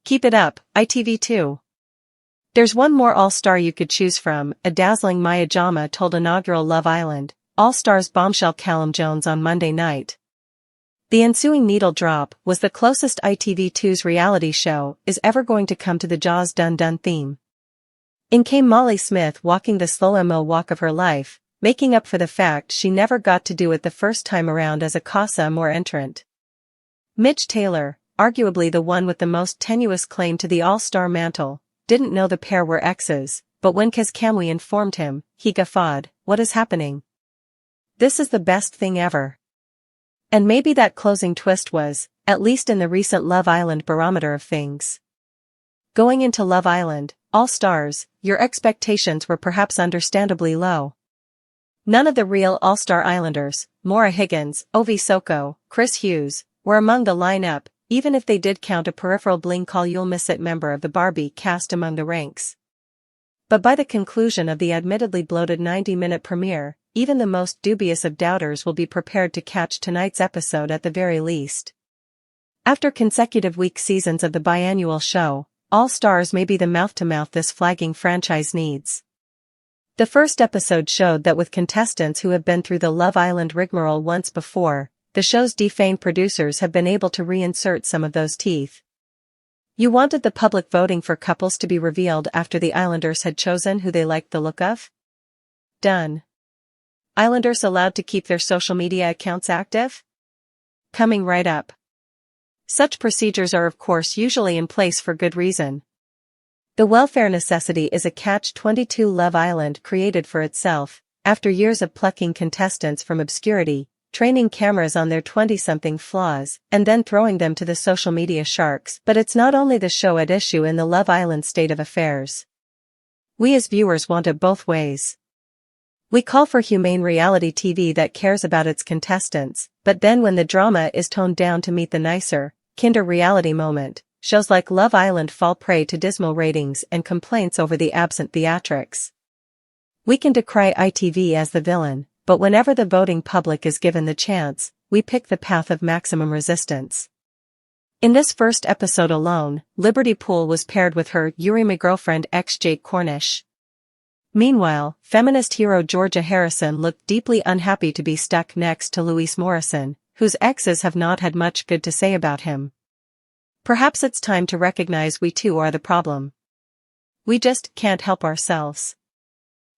Keep it up, ITV2. There's one more all-star you could choose from, a dazzling Maya Jama told inaugural Love Island All-Stars bombshell Callum Jones on Monday night. The ensuing needle drop was the closest ITV2's reality show is ever going to come to the Jaws Dun Dun theme. In came Molly Smith walking the slow-mo walk of her life, making up for the fact she never got to do it the first time around as a Casa Amor entrant. Mitch Taylor, arguably the one with the most tenuous claim to the all-star mantle, didn't know the pair were exes, but when Kaz Kamwi informed him, he guffawed, "What is happening? This is the best thing ever." And maybe that closing twist was, at least in the recent Love Island barometer of things. Going into Love Island, All-Stars, your expectations were perhaps understandably low. None of the real All-Star Islanders, Maura Higgins, Ovi Soko, Chris Hughes, were among the lineup, even if they did count a peripheral Bling Call You'll Miss It member of the Barbie cast among the ranks. But by the conclusion of the admittedly bloated 90-minute premiere, even the most dubious of doubters will be prepared to catch tonight's episode at the very least. After consecutive weak seasons of the biannual show, All-Stars may be the mouth-to-mouth this flagging franchise needs. The first episode showed that with contestants who have been through the Love Island rigmarole once before, the show's defamed producers have been able to reinsert some of those teeth. You wanted the public voting for couples to be revealed after the Islanders had chosen who they liked the look of? Done. Islanders allowed to keep their social media accounts active? Coming right up. Such procedures are of course usually in place for good reason. The welfare necessity is a catch-22 Love Island created for itself, after years of plucking contestants from obscurity, training cameras on their 20-something flaws, and then throwing them to the social media sharks. But it's not only the show at issue in the Love Island state of affairs. We as viewers want it both ways. We call for humane reality TV that cares about its contestants, but then when the drama is toned down to meet the nicer, kinder reality moment, shows like Love Island fall prey to dismal ratings and complaints over the absent theatrics. We can decry ITV as the villain, but whenever the voting public is given the chance, we pick the path of maximum resistance. In this first episode alone, Liberty Poole was paired with her Yuri girlfriend ex-Jake Cornish. Meanwhile, feminist hero Georgia Harrison looked deeply unhappy to be stuck next to Louise Morrison, whose exes have not had much good to say about him. Perhaps it's time to recognize we too are the problem. We just can't help ourselves.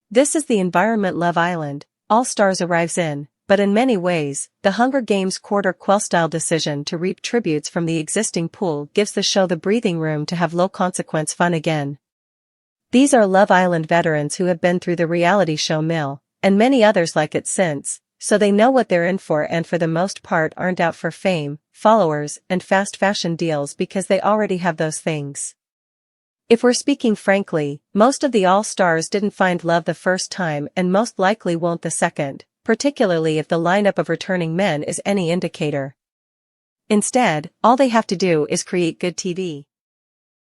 This is the environment Love Island All-Stars arrives in, but in many ways, the Hunger Games quarter-quell-style decision to reap tributes from the existing pool gives the show the breathing room to have low-consequence fun again. These are Love Island veterans who have been through the reality show mill, and many others like it since, so they know what they're in for and for the most part aren't out for fame, followers, and fast fashion deals because they already have those things. If we're speaking frankly, most of the All-Stars didn't find love the first time and most likely won't the second, particularly if the lineup of returning men is any indicator. Instead, all they have to do is create good TV.